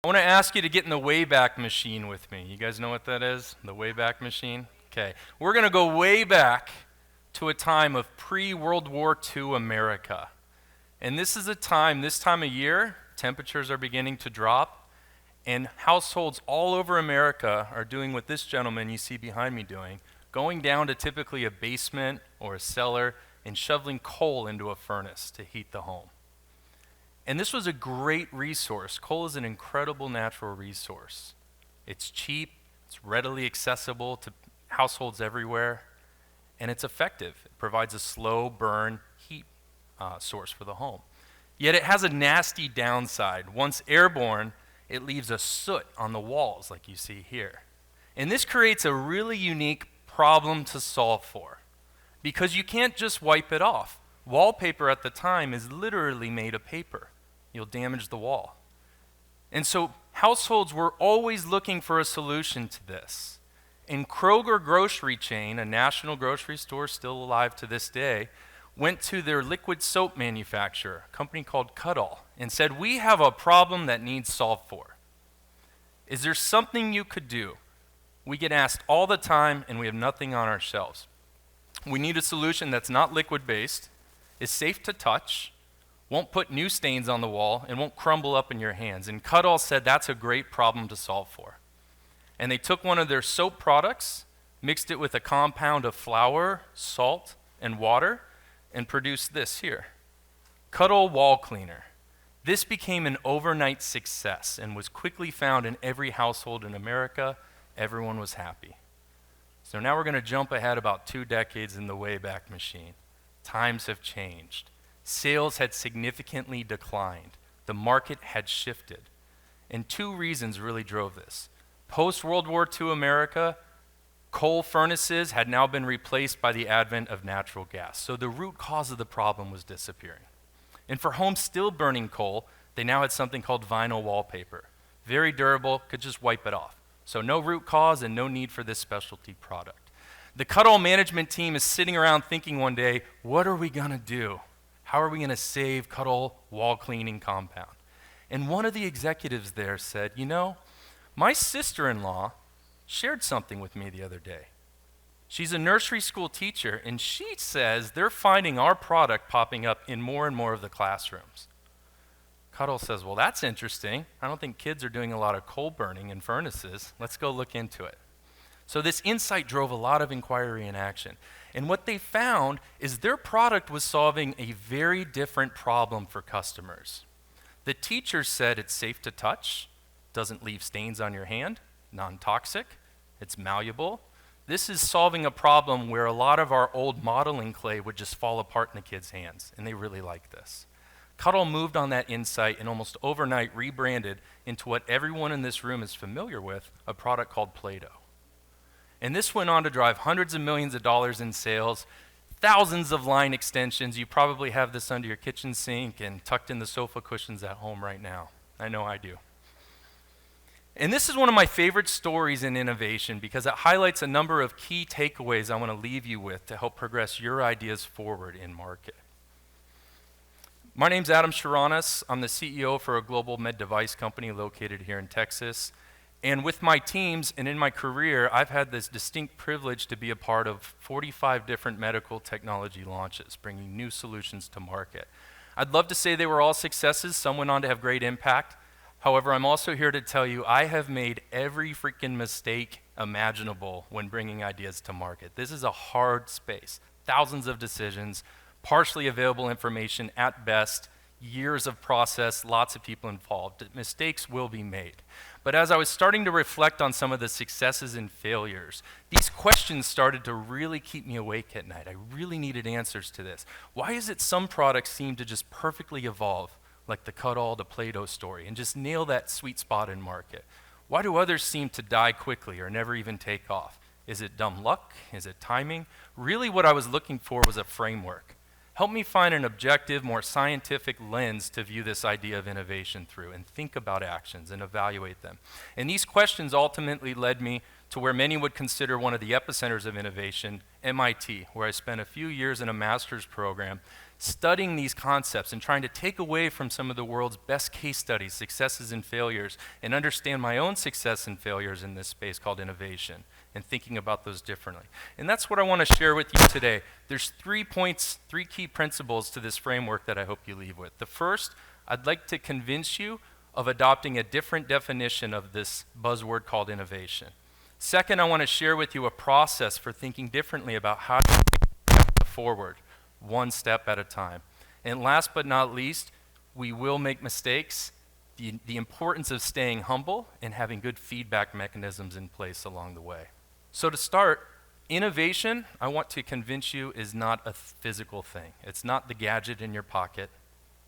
I want to ask you to get in the Wayback Machine with me. You guys know what that is? The Wayback Machine? Okay. We're going to go way back to a time of pre-World War II America. And this is a time, this time of year, temperatures are beginning to drop, and households all over America are doing what this gentleman you see behind me doing, going down to typically a basement or a cellar and shoveling coal into a furnace to heat the home. And this was a great resource. Coal is an incredible natural resource. It's cheap, it's readily accessible to households everywhere, and it's effective. It provides a slow burn heat source for the home. Yet it has a nasty downside. Once airborne, it leaves a soot on the walls like you see here. And this creates a really unique problem to solve for, because you can't just wipe it off. Wallpaper at the time is literally made of paper. You'll damage the wall. And so households were always looking for a solution to this. And Kroger grocery chain, a national grocery store still alive to this day, went to their liquid soap manufacturer, a company called Cuddall, and said, "We have a problem that needs solved for. Is there something you could do? We get asked all the time and we have nothing on our shelves. We need a solution that's not liquid-based, is safe to touch, won't put new stains on the wall, and won't crumble up in your hands." And Cuddall said that's a great problem to solve for. And they took one of their soap products, mixed it with a compound of flour, salt, and water, and produced this here, Cuddall Wall Cleaner. This became an overnight success and was quickly found in every household in America. Everyone was happy. So now we're going to jump ahead about 2 decades in the Wayback Machine. Times have changed. Sales had significantly declined. The market had shifted. And 2 reasons really drove this. Post-World War II America, coal furnaces had now been replaced by the advent of natural gas. So the root cause of the problem was disappearing. And for homes still burning coal, they now had something called vinyl wallpaper. Very durable, could just wipe it off. So no root cause and no need for this specialty product. The Cuddall management team is sitting around thinking one day, what are we going to do? How are we going to save Cuddall wall cleaning compound? And one of the executives there said, "You know, my sister-in-law shared something with me the other day. She's a nursery school teacher, and she says they're finding our product popping up in more and more of the classrooms." Cuddall says, "Well, that's interesting. I don't think kids are doing a lot of coal burning in furnaces. Let's go look into it." So this insight drove a lot of inquiry and action. And what they found is their product was solving a very different problem for customers. The teachers said it's safe to touch, doesn't leave stains on your hand, non-toxic, it's malleable. This is solving a problem where a lot of our old modeling clay would just fall apart in the kids' hands, and they really like this. Cuddall moved on that insight and almost overnight rebranded into what everyone in this room is familiar with, a product called Play-Doh. And this went on to drive hundreds of millions of dollars in sales, thousands of line extensions. You probably have this under your kitchen sink and tucked in the sofa cushions at home right now. I know I do. And this is one of my favorite stories in innovation because it highlights a number of key takeaways I want to leave you with to help progress your ideas forward in market. My name's Adam Szaronos. I'm the CEO for a global med device company located here in Texas. And with my teams and in my career, I've had this distinct privilege to be a part of 45 different medical technology launches, bringing new solutions to market. I'd love to say they were all successes. Some went on to have great impact. However, I'm also here to tell you I have made every freaking mistake imaginable when bringing ideas to market. This is a hard space. Thousands of decisions, partially available information at best, years of process, lots of people involved. Mistakes will be made. But as I was starting to reflect on some of the successes and failures, these questions started to really keep me awake at night. I really needed answers to this. Why is it some products seem to just perfectly evolve, like the Cuddall, the Play-Doh story, and just nail that sweet spot in market? Why do others seem to die quickly or never even take off? Is it dumb luck? Is it timing? Really what I was looking for was a framework. Help me find an objective, more scientific lens to view this idea of innovation through and think about actions and evaluate them. And these questions ultimately led me to where many would consider one of the epicenters of innovation, MIT, where I spent a few years in a master's program studying these concepts and trying to take away from some of the world's best case studies, successes and failures, and understand my own success and failures in this space called innovation, and thinking about those differently. And that's what I want to share with you today. There's 3 points, 3 key principles to this framework that I hope you leave with. The first, I'd like to convince you of adopting a different definition of this buzzword called innovation. Second, I want to share with you a process for thinking differently about how to move forward, one step at a time. And last but not least, we will make mistakes. The importance of staying humble and having good feedback mechanisms in place along the way. So to start, innovation, I want to convince you, is not a physical thing. It's not the gadget in your pocket.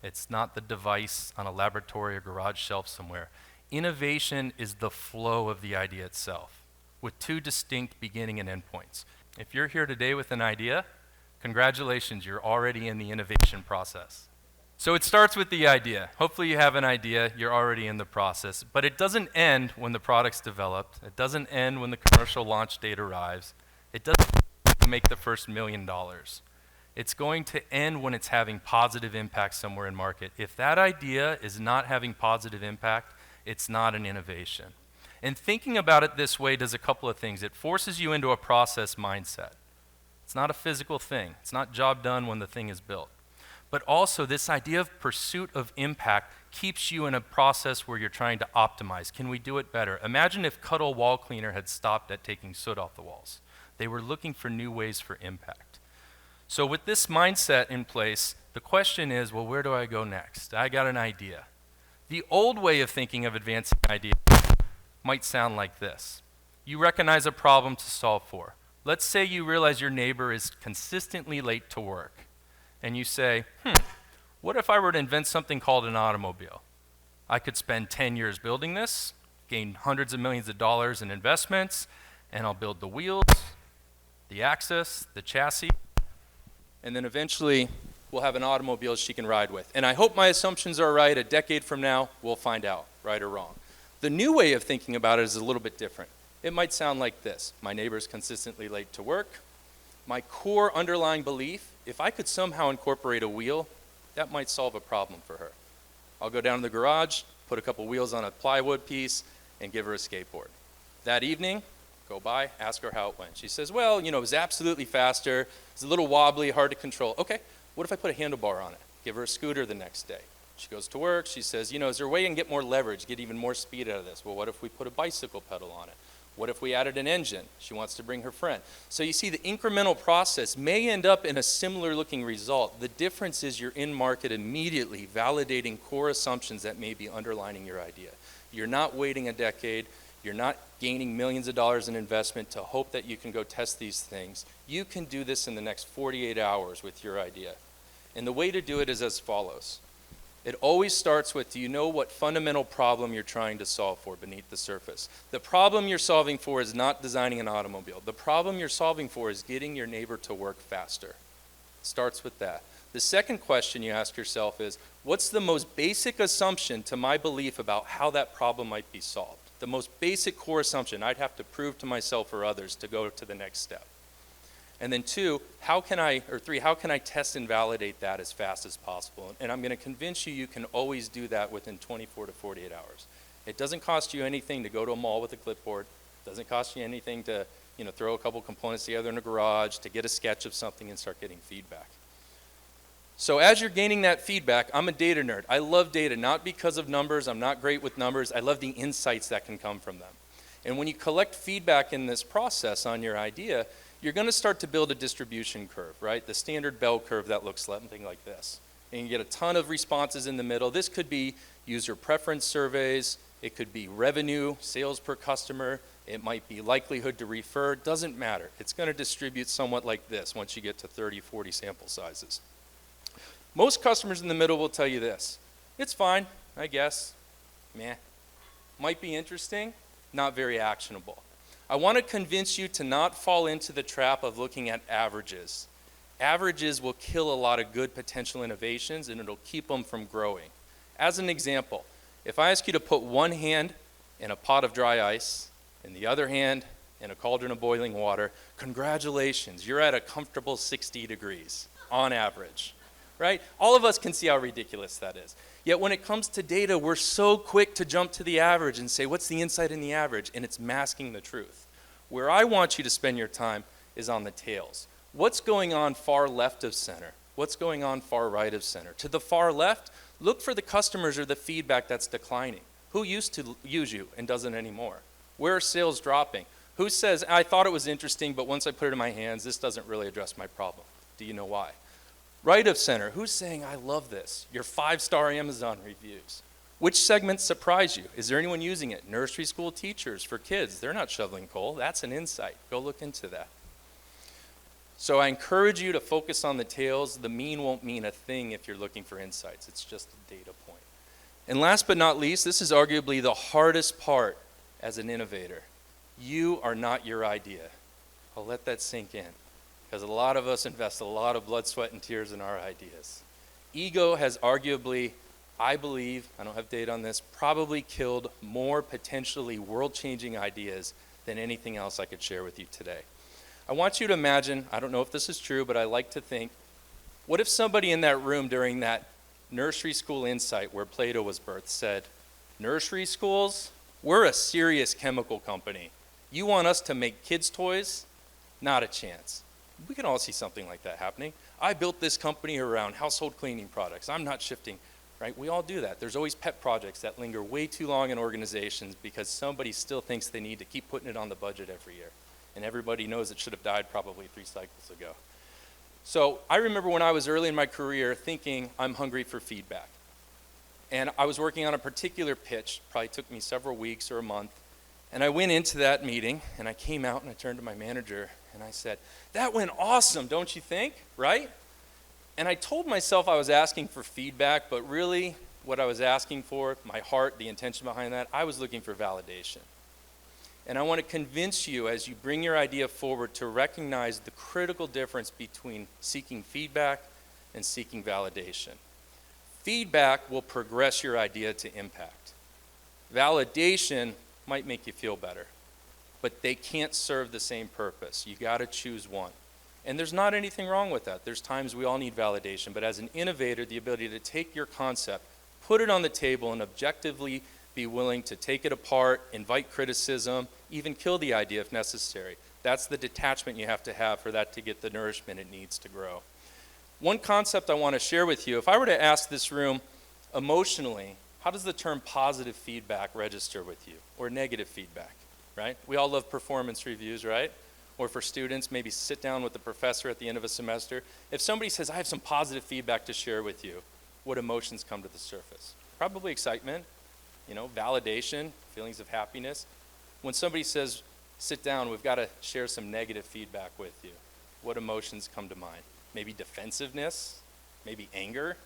It's not the device on a laboratory or garage shelf somewhere. Innovation is the flow of the idea itself, with 2 distinct beginning and end points. If you're here today with an idea, congratulations, you're already in the innovation process. So it starts with the idea. Hopefully you have an idea, you're already in the process, but it doesn't end when the product's developed. It doesn't end when the commercial launch date arrives. It doesn't make the first $1 million. It's going to end when it's having positive impact somewhere in market. If that idea is not having positive impact, it's not an innovation. And thinking about it this way does a couple of things. It forces you into a process mindset. It's not a physical thing. It's not job done when the thing is built. But also this idea of pursuit of impact keeps you in a process where you're trying to optimize. Can we do it better? Imagine if Cuddle Wall Cleaner had stopped at taking soot off the walls. They were looking for new ways for impact. So with this mindset in place, the question is, well, where do I go next? I got an idea. The old way of thinking of advancing ideas might sound like this. You recognize a problem to solve for. Let's say you realize your neighbor is consistently late to work. And you say, what if I were to invent something called an automobile? I could spend 10 years building this, gain hundreds of millions of dollars in investments, and I'll build the wheels, the axis, the chassis, and then eventually we'll have an automobile she can ride with. And I hope my assumptions are right. A decade from now, we'll find out, right or wrong. The new way of thinking about it is a little bit different. It might sound like this. My neighbor's consistently late to work. My core underlying belief, if I could somehow incorporate a wheel, that might solve a problem for her. I'll go down to the garage, put a couple wheels on a plywood piece, and give her a skateboard. That evening, go by, ask her how it went. She says, well, it was absolutely faster. It's a little wobbly, hard to control. Okay, what if I put a handlebar on it? Give her a scooter the next day. She goes to work, she says, is there a way I can get more leverage, get even more speed out of this? Well, what if we put a bicycle pedal on it? What if we added an engine? She wants to bring her friend. So you see the incremental process may end up in a similar looking result. The difference is you're in market immediately validating core assumptions that may be underlining your idea. You're not waiting a decade. You're not gaining millions of dollars in investment to hope that you can go test these things. You can do this in the next 48 hours with your idea. And the way to do it is as follows. It always starts with, do you know what fundamental problem you're trying to solve for beneath the surface? The problem you're solving for is not designing an automobile. The problem you're solving for is getting your neighbor to work faster. It starts with that. The second question you ask yourself is, what's the most basic assumption to my belief about how that problem might be solved? The most basic core assumption I'd have to prove to myself or others to go to the next step. And then 2, how can I test and validate that as fast as possible? And I'm going to convince you can always do that within 24 to 48 hours. It doesn't cost you anything to go to a mall with a clipboard. It doesn't cost you anything to throw a couple components together in a garage, to get a sketch of something and start getting feedback. So as you're gaining that feedback, I'm a data nerd. I love data, not because of numbers. I'm not great with numbers. I love the insights that can come from them. And when you collect feedback in this process on your idea, you're going to start to build a distribution curve, right? The standard bell curve that looks something like this. And you get a ton of responses in the middle. This could be user preference surveys. It could be revenue, sales per customer. It might be likelihood to refer. Doesn't matter. It's going to distribute somewhat like this once you get to 30, 40 sample sizes. Most customers in the middle will tell you this. It's fine, I guess. Meh. Might be interesting, not very actionable. I want to convince you to not fall into the trap of looking at averages. Averages will kill a lot of good potential innovations and it'll keep them from growing. As an example, if I ask you to put one hand in a pot of dry ice and the other hand in a cauldron of boiling water, congratulations, you're at a comfortable 60 degrees on average, right? All of us can see how ridiculous that is. Yet when it comes to data, we're so quick to jump to the average and say, what's the insight in the average? And it's masking the truth. Where I want you to spend your time is on the tails. What's going on far left of center? What's going on far right of center? To the far left, look for the customers or the feedback that's declining. Who used to use you and doesn't anymore? Where are sales dropping? Who says, I thought it was interesting, but once I put it in my hands, this doesn't really address my problem? Do you know why? Right of center, who's saying, I love this? Your 5-star Amazon reviews. Which segments surprise you? Is there anyone using it? Nursery school teachers for kids. They're not shoveling coal. That's an insight. Go look into that. So I encourage you to focus on the tails. The mean won't mean a thing if you're looking for insights. It's just a data point. And last but not least, this is arguably the hardest part as an innovator. You are not your idea. I'll let that sink in, because a lot of us invest a lot of blood, sweat, and tears in our ideas. Ego has arguably, I believe, I don't have data on this, probably killed more potentially world-changing ideas than anything else I could share with you today. I want you to imagine, I don't know if this is true, but I like to think, what if somebody in that room during that nursery school insight where Plato was birthed said, nursery schools, we're a serious chemical company. You want us to make kids' toys? Not a chance. We can all see something like that happening. I built this company around household cleaning products. I'm not shifting, right? We all do that. There's always pet projects that linger way too long in organizations because somebody still thinks they need to keep putting it on the budget every year. And everybody knows it should have died probably 3 cycles ago. So I remember when I was early in my career thinking I'm hungry for feedback. And I was working on a particular pitch, probably took me several weeks or a month. And I went into that meeting and I came out and I turned to my manager and I said, that went awesome, don't you think, right? And I told myself I was asking for feedback, but really what I was asking for, my heart, the intention behind that, I was looking for validation. And I want to convince you as you bring your idea forward to recognize the critical difference between seeking feedback and seeking validation. Feedback will progress your idea to impact. Validation might make you feel better, but they can't serve the same purpose. You got to choose one. And there's not anything wrong with that. There's times we all need validation, but as an innovator, the ability to take your concept, put it on the table, and objectively be willing to take it apart, invite criticism, even kill the idea if necessary. That's the detachment you have to have for that to get the nourishment it needs to grow. One concept I want to share with you, if I were to ask this room emotionally, how does the term positive feedback register with you, or negative feedback, right? We all love performance reviews, right? Or for students, maybe sit down with the professor at the end of a semester. If somebody says, I have some positive feedback to share with you, what emotions come to the surface? Probably excitement, validation, feelings of happiness. When somebody says, sit down, we've got to share some negative feedback with you, what emotions come to mind? Maybe defensiveness, maybe anger,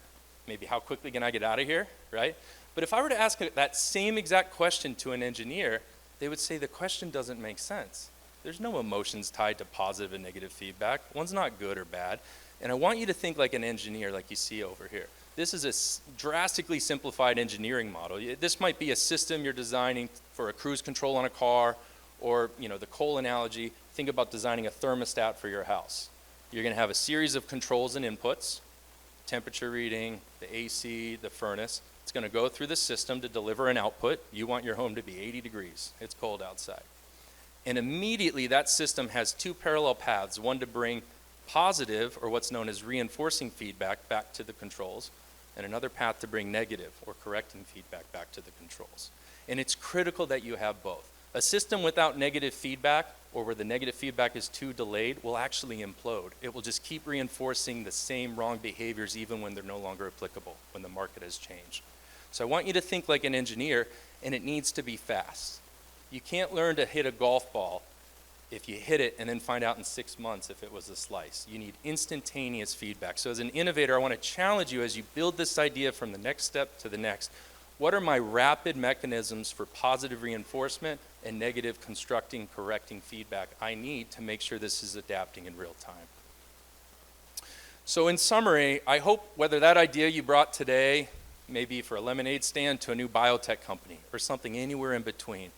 maybe how quickly can I get out of here, right? But if I were to ask that same exact question to an engineer, they would say the question doesn't make sense. There's no emotions tied to positive and negative feedback. One's not good or bad. And I want you to think like an engineer, like you see over here. This is a drastically simplified engineering model. This might be a system you're designing for a cruise control on a car, or the coal analogy, think about designing a thermostat for your house. You're going to have a series of controls and inputs, temperature reading, the AC, the furnace. It's going to go through the system to deliver an output. You want your home to be 80 degrees. It's cold outside. And immediately that system has 2 parallel paths, one to bring positive, or what's known as reinforcing feedback, back to the controls, and another path to bring negative or correcting feedback back to the controls. And it's critical that you have both. A system without negative feedback, or where the negative feedback is too delayed, will actually implode. It will just keep reinforcing the same wrong behaviors even when they're no longer applicable, when the market has changed. So I want you to think like an engineer, and it needs to be fast. You can't learn to hit a golf ball if you hit it and then find out in 6 months if it was a slice. You need instantaneous feedback. So as an innovator, I want to challenge you as you build this idea from the next step to the next. What are my rapid mechanisms for positive reinforcement and negative constructing, correcting feedback I need to make sure this is adapting in real time? So in summary, I hope whether that idea you brought today, maybe for a lemonade stand to a new biotech company or something anywhere in between,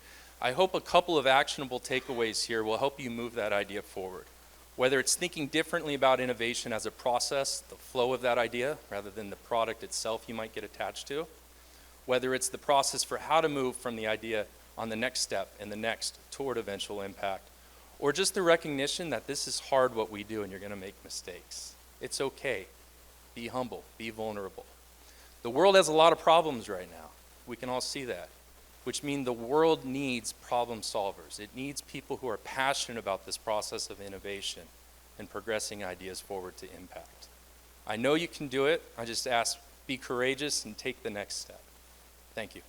I hope a couple of actionable takeaways here will help you move that idea forward. Whether it's thinking differently about innovation as a process, the flow of that idea, rather than the product itself you might get attached to, whether it's the process for how to move from the idea on the next step and the next toward eventual impact, or just the recognition that this is hard what we do and you're going to make mistakes. It's okay. Be humble. Be vulnerable. The world has a lot of problems right now. We can all see that, which means the world needs problem solvers. It needs people who are passionate about this process of innovation and progressing ideas forward to impact. I know you can do it. I just ask, be courageous and take the next step. Thank you.